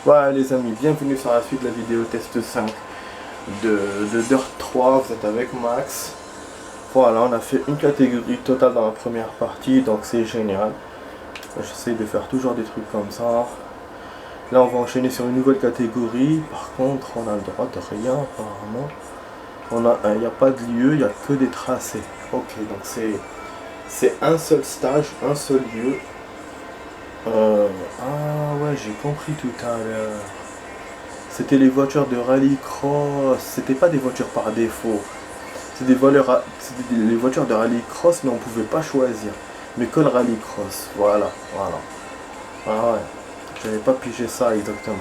Voilà les amis, bienvenue sur la suite de la vidéo test 5 de Dirt 3, vous êtes avec Max. Voilà, on a fait une catégorie totale dans la première partie, donc c'est génial. J'essaie de faire toujours des trucs comme ça. Là on va enchaîner sur une nouvelle catégorie, par contre on a le droit de rien apparemment. Il n'y a pas de lieu, il n'y a que des tracés. Ok, donc c'est un seul stage, un seul lieu. Ah ouais, j'ai compris tout à l'heure. C'était les voitures de rallycross. C'était pas des voitures par défaut. C'était les voitures de rallycross, mais on pouvait pas choisir. Mais que le rallycross. Voilà. Ah ouais. J'avais pas pigé ça exactement.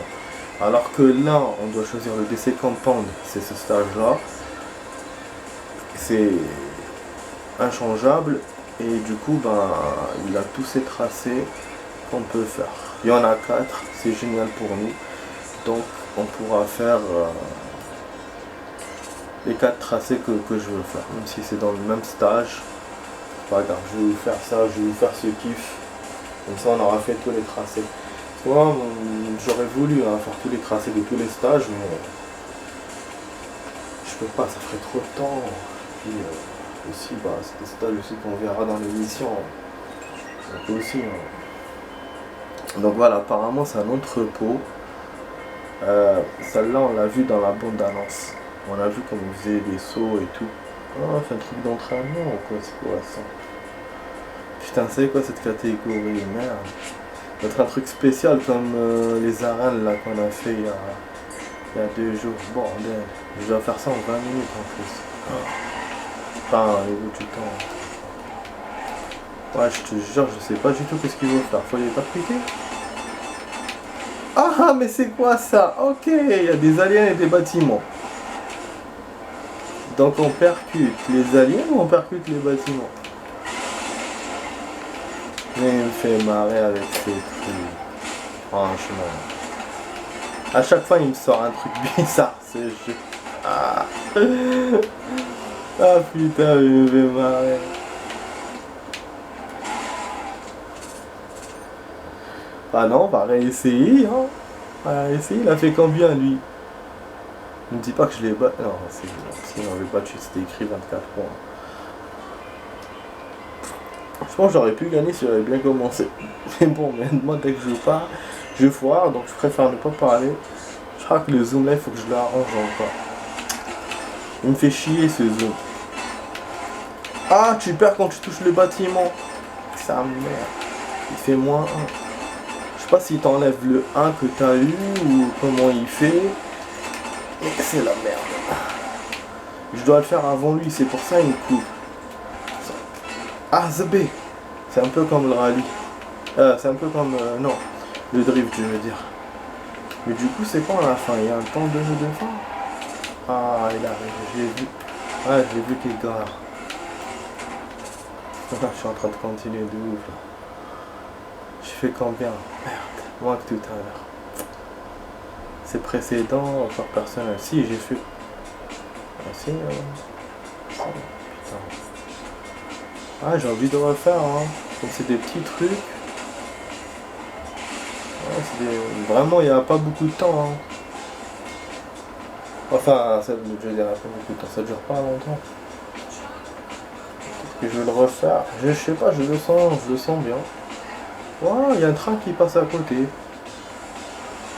Alors que là, on doit choisir le DC Compound. C'est ce stage-là. C'est inchangeable. Et du coup, il a tous ces tracés qu'on peut faire. Il y en a 4. C'est génial pour nous. Donc, on pourra faire les 4 tracés que je veux faire, même si c'est dans le même stage. C'est pas grave, je vais vous faire ça, je vais vous faire ce kiff. Comme ça, on aura fait tous les tracés. Moi, j'aurais voulu faire tous les tracés de tous les stages, mais je peux pas, ça ferait trop de temps. Puis aussi, c'est des stages aussi qu'on verra dans l'émission. Donc aussi. Donc voilà, apparemment, c'est un entrepôt. Celle-là, on l'a vu dans la bande-annonce. On a vu comme on faisait des sauts et tout. Oh, c'est un truc d'entraînement ou quoi, c'est quoi ça? Putain, c'est quoi cette catégorie? Merde. Ça va être un truc spécial comme les arènes là qu'on a fait il y a 2 jours. Bordel. Je dois faire ça en 20 minutes en plus. Enfin, les bouts du temps. Ouais, je te jure, je sais pas du tout qu'est-ce qu'il faut faire. Faut les pas cliquer. Ah, mais c'est quoi ça? Ok, il y a des aliens et des bâtiments. Donc on percute les aliens ou on percute les bâtiments? Mais il me fait marrer avec ces trucs. Franchement. À chaque fois il me sort un truc bizarre ce jeu. Ah, ah putain, il me fait marrer. Ah non, on va réessayer, hein. On va réessayer, il a fait combien lui? Ne me dis pas que je l'ai battu. Non, c'est bon. Si on avait battu, c'était écrit 24 points. Je pense que j'aurais pu gagner si j'avais bien commencé. Mais bon, maintenant dès que je pars, je foire, donc je préfère ne pas parler. Je crois que le zoom là, il faut que je l'arrange encore. Il me fait chier ce zoom. Ah, tu perds quand tu touches le bâtiment. Ça merde. Il fait -1. Je sais pas s'il t'enlève le 1 que t'as eu ou comment il fait. Mais c'est la merde. Je dois le faire avant lui, c'est pour ça il me coupe. Ah, ZB. C'est un peu comme le rallye. C'est un peu comme... non, le drift, je veux dire. Mais du coup, c'est quand à la fin? Il y a un temps de fin? Ah, il arrive, je l'ai vu. Ah, je l'ai vu qu'il gare. Je suis en train de continuer de ouf. Je fais combien? Merde, moins que tout à l'heure. C'est précédent, encore personnel. Si, j'ai fait... Ah, si, putain. Ah, j'ai envie de refaire, hein. Donc c'est des petits trucs. Ouais, vraiment, il n'y a pas beaucoup de temps, hein. Enfin, je veux dire, il n'y a pas beaucoup de temps. Ça dure pas longtemps. Peut-être que je vais le refaire. Je sais pas, je le sens bien. Wow, il y a un train qui passe à côté.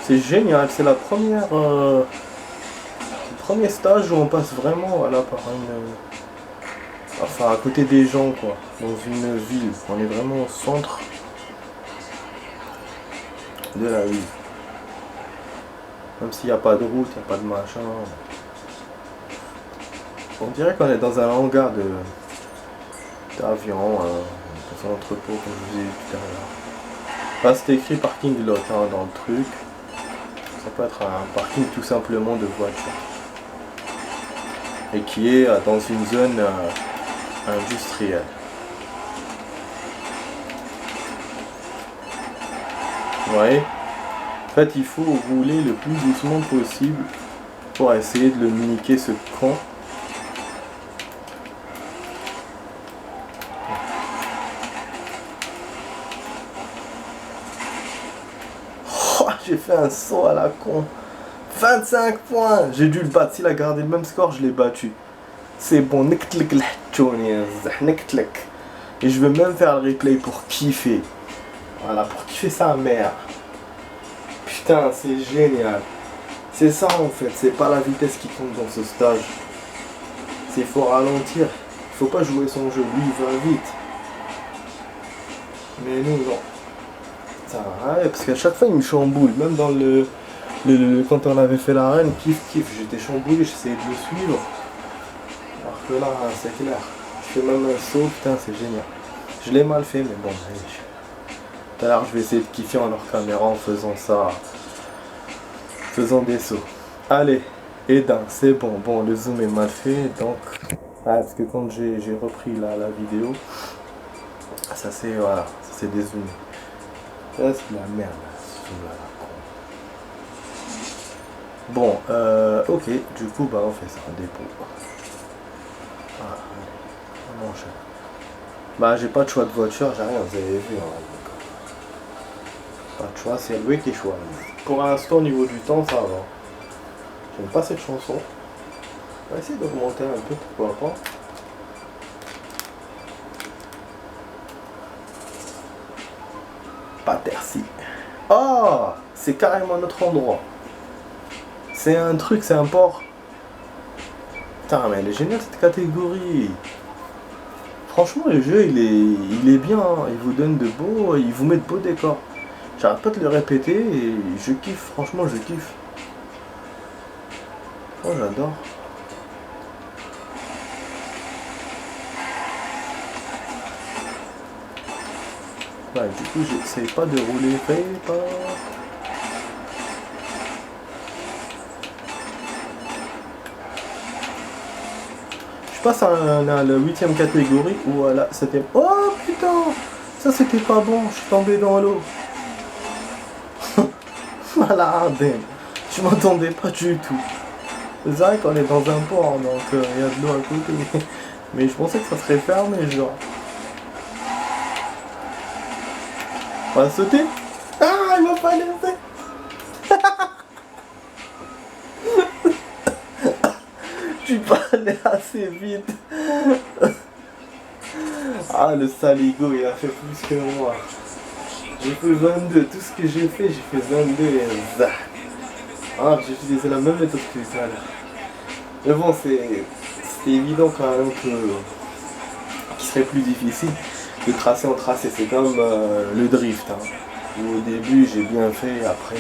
C'est génial, c'est la première... le premier stage où on passe vraiment par une... Enfin, à côté des gens, quoi. Dans une ville. On est vraiment au centre de la ville. Même s'il n'y a pas de route, il n'y a pas de machin. On dirait qu'on est dans un hangar d'avion, dans un entrepôt, comme je vous ai dit tout à l'heure. Là, c'est écrit parking lot dans le truc. Ça peut être un parking tout simplement de voiture. Et qui est dans une zone industrielle. Vous voyez? En fait, il faut rouler le plus doucement possible pour essayer de le niquer, ce con. Oh, j'ai fait un saut à la con. 25 points. J'ai dû le battre. S'il a gardé le même score, je l'ai battu. C'est bon. Et je vais même faire le replay pour kiffer. Voilà, pour kiffer sa mère. Putain, c'est génial. C'est ça en fait. C'est pas la vitesse qui compte dans ce stage. C'est faut ralentir. Il faut pas jouer son jeu. Lui, il va vite. Mais nous, non. Ça va, ouais, parce qu'à chaque fois, il me chamboule. Même dans quand on avait fait l'arène, kiff. J'étais chamboulé, j'essayais de le suivre. Alors que là, c'est clair. Je fais même un saut, putain, c'est génial. Je l'ai mal fait, mais bon. Tout à l'heure, je vais essayer de kiffer en hors caméra en faisant ça. Faisant des sauts. Allez, et d'un, c'est bon. Bon, le zoom est mal fait, donc... Ouais, parce que quand j'ai repris la vidéo, ça c'est, voilà, ça c'est dézoomé. Ça c'est de la merde, ce zoom là. Bon, ok, du coup, bah on fait ça, un dépôt. Voilà, allez, on enchaîne. Bah j'ai pas de choix de voiture, j'ai rien, vous avez vu. Hein, pas de choix, c'est lui qui choisit. Pour l'instant, au niveau du temps, ça va. J'aime pas cette chanson. On va essayer d'augmenter un peu, pourquoi pas. Patersi. Oh, c'est carrément notre endroit. C'est un truc, c'est un port. Putain, mais elle est géniale cette catégorie. Franchement, le jeu, il est bien. Hein. Il vous donne il vous met de beaux décors. J'arrête pas de le répéter et je kiffe. Franchement, je kiffe. Oh, j'adore. Ouais, du coup, j'essaye pas de rouler. Je passe à la 8ème catégorie ou à la 7ème. Oh putain! Ça c'était pas bon, je suis tombé dans l'eau. Voilà, damn. Je m'attendais pas du tout. C'est vrai qu'on est dans un port, donc il y a de l'eau à côté. Mais je pensais que ça serait fermé, genre. On va sauter. Ah, il m'a pas laissé. Je suis pas allé assez vite. Ah, le saligo, il a fait plus que moi. J'ai fait 22. Tout ce que j'ai fait 22 et zah. Ah, j'ai utilisé la même méthode que tout à l'heure. Mais bon, c'est évident quand même qu'il serait plus difficile de tracer en tracé. C'est comme le drift. Hein. Au début, j'ai bien fait, après,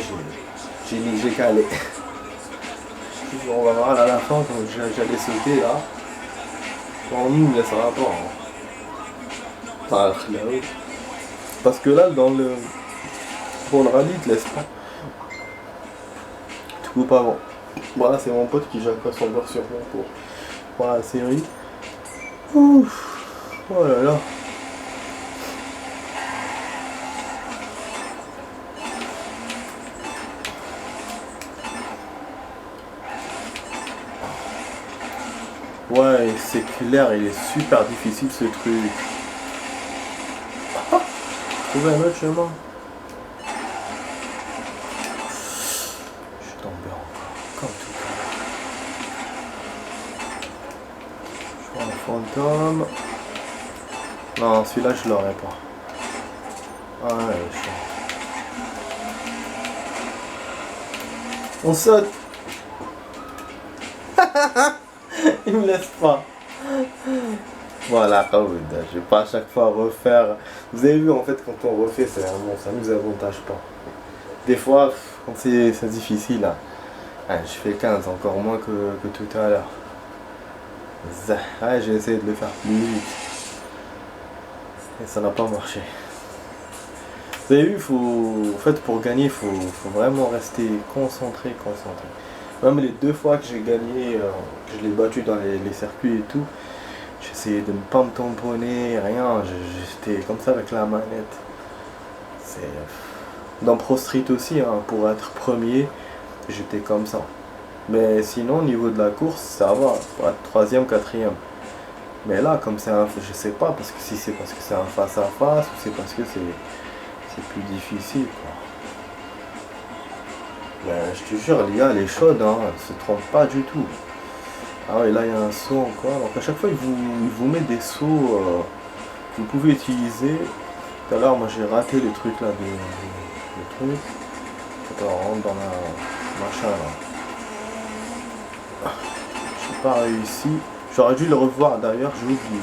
j'ai calé. On va voir à la fin quand j'allais sauter là. On nous ne laissera pas. Hein. Ah, là, oui. Parce que là, pour le rallye, il te laisse pas. Tu coupes avant. Voilà, c'est mon pote qui jette pas son beurre sur moi pour la série. Ouf. Oh là là. Ouais, c'est clair, il est super difficile ce truc. Trouver un autre chemin. Je suis tombé encore, comme tout à l'heure. Je prends un fantôme. Non, celui-là je l'aurais pas. Ah ouais, on saute. Il me laisse pas. Voilà, je vais pas à chaque fois refaire. Vous avez vu en fait quand on refait, ça nous avantage pas. Des fois, quand c'est difficile, hein, je fais 15, encore moins que tout à l'heure. Ouais, j'ai essayé de le faire plus vite. Et ça n'a pas marché. Vous avez vu, en fait, pour gagner, il faut vraiment rester concentré. Même les 2 fois que j'ai gagné, que je l'ai battu dans les circuits et tout, j'essayais de ne pas me tamponner, rien, j'étais comme ça avec la manette. Dans Pro Street aussi, hein, pour être premier, j'étais comme ça. Mais sinon, au niveau de la course, ça va, pour être 3ème, 4ème. Mais là, comme c'est je sais pas, parce que si c'est parce que c'est un face à face, ou c'est parce que c'est plus difficile, quoi. Mais je te jure, l'IA elle est chaude, hein, elle se trompe pas du tout. Ah ouais, là il y a un saut encore. Donc à chaque fois il vous met des sauts que vous pouvez utiliser. Tout à l'heure moi j'ai raté les trucs là de trucs. Attends, on rentre dans la machin là. J'ai pas réussi. J'aurais dû le revoir d'ailleurs, j'ai oublié.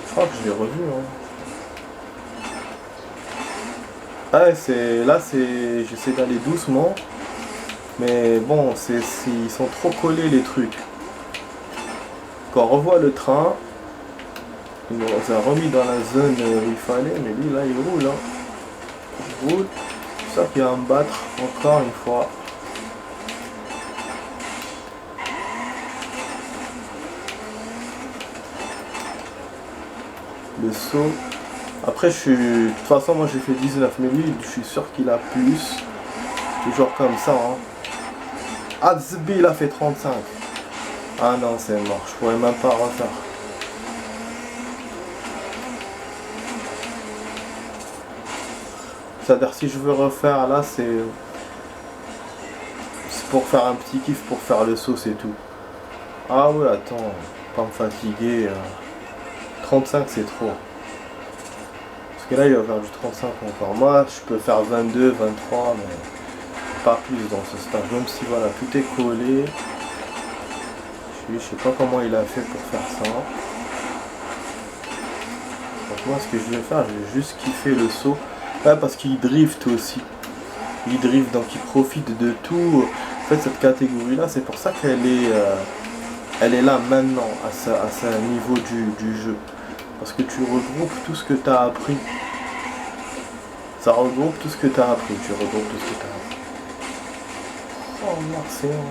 Je crois que je l'ai revu, hein. Ouais, j'essaie d'aller doucement. Mais bon, ils sont trop collés les trucs. Quand on revoit le train, il nous a remis dans la zone où il fallait, mais lui là il roule, hein. Il roule. C'est ça qu'il va me battre encore une fois. Le saut. Après de toute façon moi j'ai fait 19, mais lui je suis sûr qu'il a plus. Toujours comme ça, hein. Azbi il a fait 35. Ah non, c'est mort, je pourrais même pas refaire. C'est-à-dire si je veux refaire là, c'est pour faire un petit kiff, pour faire le saut, c'est tout. Ah ouais, attends, pas me fatiguer. 35 c'est trop. Parce que là il va faire du 35 encore. Moi je peux faire 22, 23, mais pas plus dans ce stage. Même si voilà, tout est collé. Je sais pas comment il a fait pour faire ça. Donc moi ce que je vais faire, je vais juste kiffer le saut. Ouais, parce qu'il drift aussi. Il drift, donc il profite de tout. En fait cette catégorie là, c'est pour ça qu'elle est là maintenant à ce niveau du jeu. Parce que tu regroupes tout ce que tu as appris. Ça regroupe tout ce que tu as appris. Tu regroupes tout ce que tu as appris. Oh Marseille.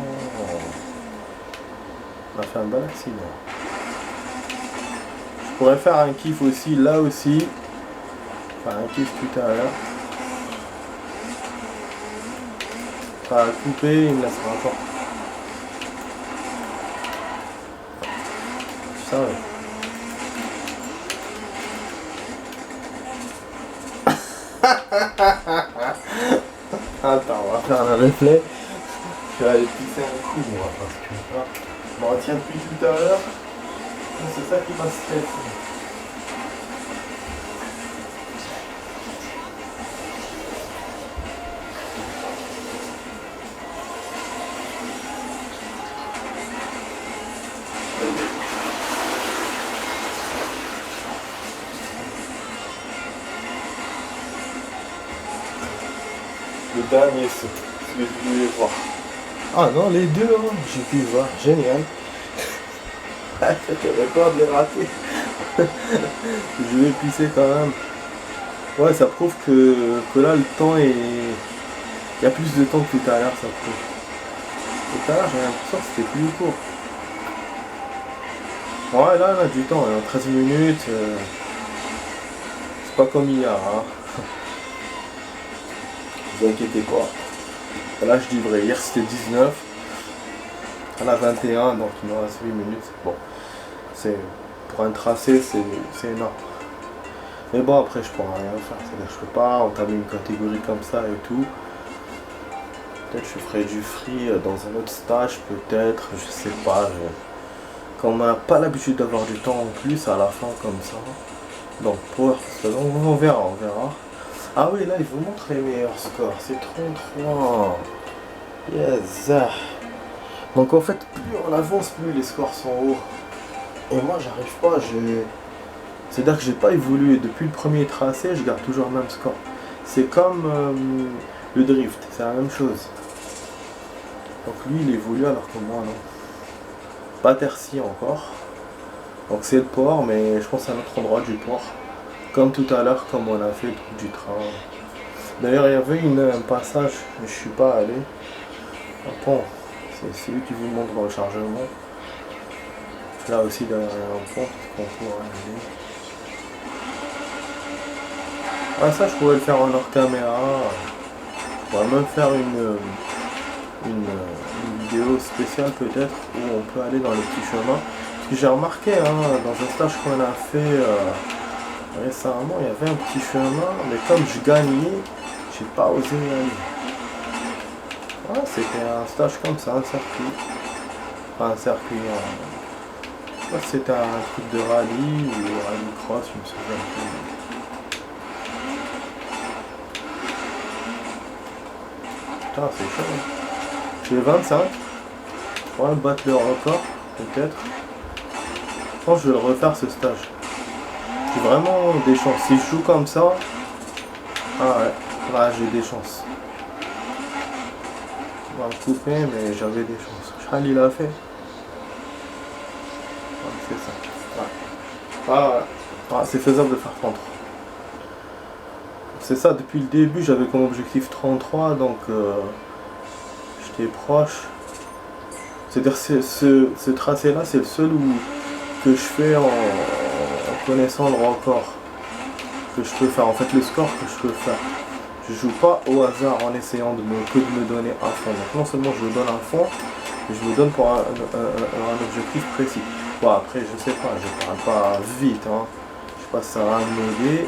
On a fait un bel accident. Je pourrais faire un kiff aussi, là aussi. Enfin un kiff tout à l'heure. Ça va couper, il me laissera pas. Ça ouais. Attends, on va faire un replay. Je vais aller pisser un coup moi parce que là, je m'en retiens depuis tout à l'heure. C'est ça qui m'a stressé. Le dernier saut, ce que je voulais voir. Ah non, les deux, hein, j'ai pu voir, génial. J'avais peur de les rater. Je vais pisser quand même. Ouais, ça prouve que là, le temps est... Il y a plus de temps que tout à l'heure, ça prouve. Tout à l'heure, j'ai l'impression que c'était plus court. Ouais, là, on a du temps, hein, 13 minutes. C'est pas comme hier, hein. Ne vous inquiétez pas. Là, je livrais. Hier, c'était 19. Là, 21, donc il me reste 8 minutes. Bon, pour un tracé, c'est énorme. Mais bon, après, je pourrais rien faire. C'est-à-dire que je peux pas entamer une catégorie comme ça et tout. Peut-être je ferai du free dans un autre stage, peut-être, je sais pas. Quand on n'a pas l'habitude d'avoir du temps en plus à la fin comme ça. Donc, on verra, on verra. Ah oui, là, il vous montre les meilleurs scores. C'est 33. Yes. Donc, en fait, plus on avance, plus les scores sont hauts. Et moi, j'arrive pas. C'est-à-dire que j'ai pas évolué. Depuis le premier tracé, je garde toujours le même score. C'est comme le drift, c'est la même chose. Donc, lui, il évolue alors que moi, non. Pas Tercy encore. Donc, c'est le port, mais je pense à un autre endroit du port. Comme tout à l'heure, comme on a fait du train. D'ailleurs, il y avait un passage, mais je suis pas allé. Un pont, c'est celui qui vous montre dans le chargement. Là aussi, derrière un pont, qu'on pourra aller. Ah, ça, je pourrais le faire en hors caméra. Je pourrais même faire une vidéo spéciale, peut-être, où on peut aller dans les petits chemins. Parce que j'ai remarqué, hein, dans un stage qu'on a fait... récemment, il y avait un petit chemin, mais comme je gagnais, j'ai pas osé y aller. Ah, c'était un stage comme ça, un circuit. Enfin, un circuit. C'était un truc de rallye ou rallye cross, je me souviens plus. Putain, c'est chaud. J'ai 25. Ouais, battre le record, peut-être. Je pense que je vais le refaire ce stage. J'ai vraiment des chances. Si je joue comme ça, ah ouais, là j'ai des chances. On va me couper, mais j'avais des chances. Charles il a fait. Ouais, c'est ça. Ouais. Ah ouais. Ah, c'est faisable de faire 33. C'est ça, depuis le début j'avais comme objectif 33, donc j'étais proche. C'est-à-dire ce tracé-là, c'est le seul que je fais en connaissant le record que je peux faire, en fait le score que je peux faire. Je joue pas au hasard en essayant de me donner un fond. Donc non seulement je me donne un fond, mais je me donne pour un objectif précis. Bon après je sais pas, je parle pas vite, hein. Je sais pas si ça va m'aider.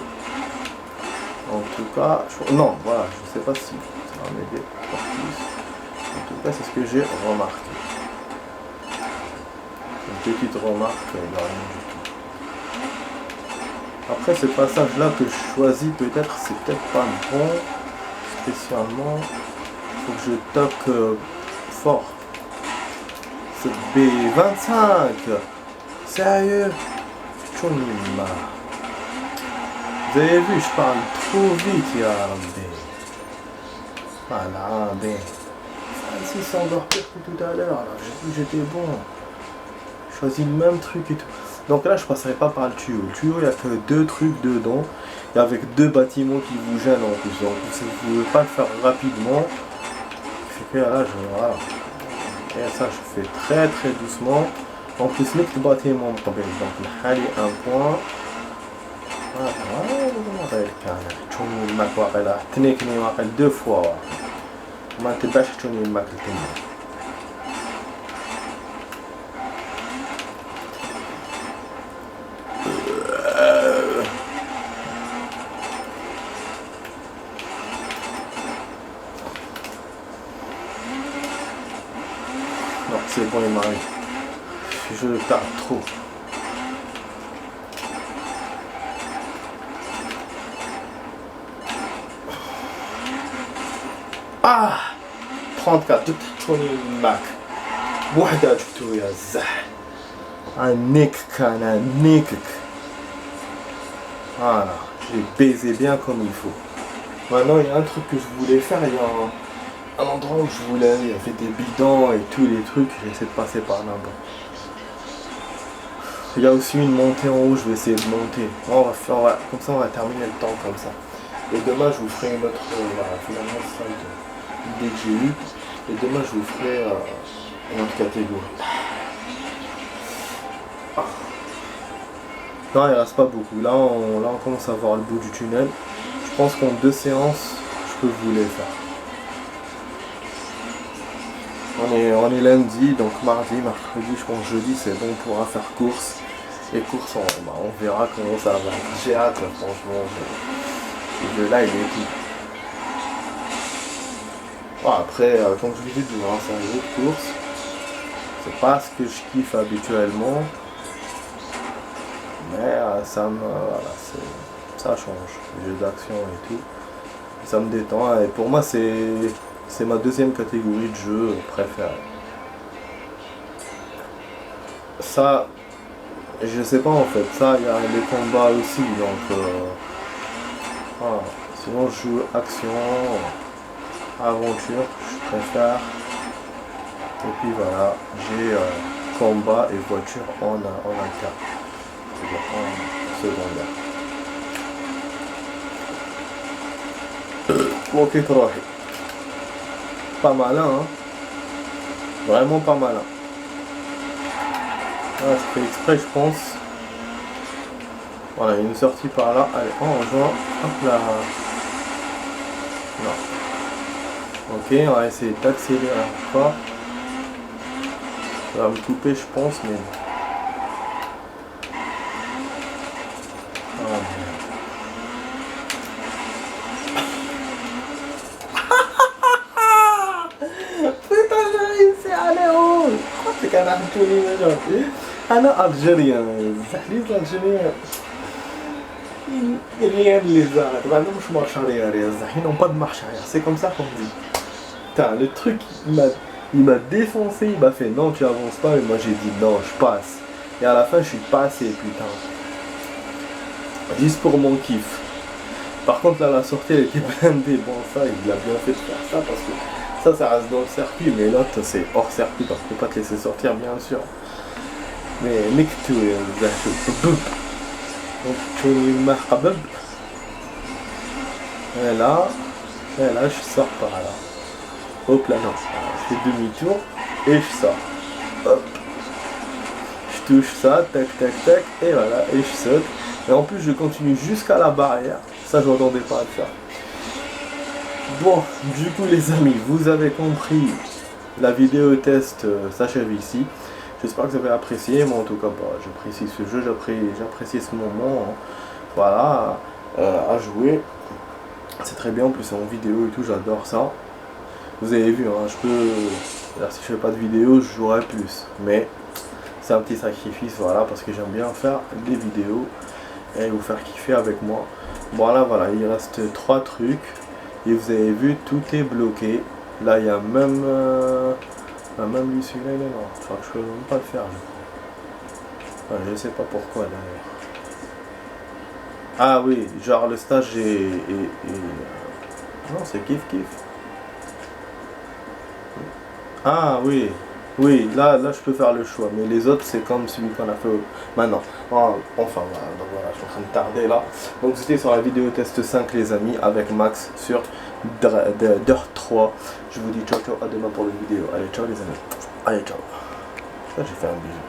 En tout cas, non voilà, je sais pas si ça va m'aider encore plus. En tout cas c'est ce que j'ai remarqué. Une petite remarque, il n'y a rien du tout. Après ce passage là que je choisis peut-être c'est peut-être pas bon spécialement. Faut que je toque fort. C'est B25. Sérieux. Tchonima. Vous avez vu, je parle trop vite, ya B. Voilà, B. Si c'est encore pire que tout à l'heure, alors j'ai dit que j'étais bon. Je choisis le même truc et tout. Donc là, je passerai pas par le tuyau. Le tuyau, il n'y a que 2 trucs dedans. Et avec 2 bâtiments qui vous gênent en plus. Donc si vous ne pouvez pas le faire rapidement, c'est que là, voilà. Et ça, je fais très très doucement. En plus, le bâtiment, donc le hali un point. Voilà, تشوني الماك واقيلا تنيكني واقيلا 2 fois. ما تباش تشوني الماك التاني. Non, c'est bon, il m'arrive. Je tarde trop. Ah 34 جبت توني معك بوحدها جبتو يا الزح نيكك انا نيكك. Voilà, j'ai baisé bien comme il faut. Maintenant il y a un truc que je voulais faire, il y a un endroit où je voulais aller, il y avait des bidons et tous les trucs, j'essaie de passer par là-bas. Il y a aussi une montée en haut, je vais essayer de monter. Comme ça on va terminer le temps comme ça. Et demain je vous ferai une autre finalement ça l'idée que j'ai eue. Et demain je vous ferai une autre catégorie. Non, il reste pas beaucoup. Là on commence à voir le bout du tunnel. Je pense qu'en 2 séances, je peux vous les faire. On est lundi, donc mardi, mercredi, je pense jeudi, c'est bon, on pourra faire course. Et course, on verra comment ça va. J'ai hâte, là, franchement. Ce jeu-là, il est tout. Bon, après, comme je vous dis, c'est un jeu de course. C'est pas ce que je kiffe habituellement. Mais ça change. Les jeux d'action et tout. Ça me détend. Et pour moi, c'est ma deuxième catégorie de jeu préférée. Ça, je sais pas en fait. Ça, il y a les combats aussi. Donc, voilà. Sinon, je joue action, aventure, je préfère. Et puis voilà, j'ai combat et voiture en interne. C'est-à-dire en secondaire. Ok, trophée. Pas malin, hein. Vraiment pas malin. Voilà, je fais exprès, je pense. Voilà, une sortie par là. Allez, on rejoint. Hop là. Non. Ok, on va essayer d'accélérer encore. Ça va me couper, je pense, mais... انا حطوني مجال انا الجيريان زحليت الجيريان rien les a ما عندهمش marche arrière يا زح ils n'ont pas de marche arrière c'est comme ça qu'on dit putain le truc il m'a défoncé il m'a fait non tu avances pas et moi j'ai dit non je passe et à la fin je suis passé putain juste pour mon kiff. Par contre là la sortie elle était blindée, bon ça il a bien fait de faire ça parce que ça reste dans le circuit mais l'autre c'est hors circuit parce qu'on peut pas te laisser sortir bien sûr. Mais mec tu es donc tu es et là je sors par là. Hop là non, je fais demi-tour et je sors. Hop. Je touche ça, tac tac tac et voilà et je saute. Et en plus je continue jusqu'à la barrière. Ça je m'attendais pas à le faire. Bon, du coup les amis, vous avez compris. La vidéo test s'achève ici. J'espère que vous avez apprécié. Moi en tout cas, j'apprécie ce jeu, j'apprécie ce moment. Hein. Voilà, à jouer. C'est très bien, en plus c'est en vidéo et tout, j'adore ça. Vous avez vu, hein, je peux... Alors, si je fais pas de vidéo, je jouerai plus. Mais c'est un petit sacrifice, voilà, parce que j'aime bien faire des vidéos. Et vous faire kiffer avec moi. Voilà, il reste 3 trucs et vous avez vu tout est bloqué. Là il y a même même lui celui-là il est mort. Enfin, je peux même pas le faire je crois. Enfin, je sais pas pourquoi d'ailleurs. Ah oui, genre le stage non c'est kiff kiff. Ah oui. Oui, là je peux faire le choix, mais les autres c'est comme celui qu'on a fait maintenant. Enfin voilà, donc voilà, je suis en train de tarder là. Donc c'était sur la vidéo test 5 les amis, avec Max sur Dirt 3. Je vous dis ciao ciao, à demain pour une vidéo. Allez ciao les amis. Allez ciao. J'ai fait un bisou.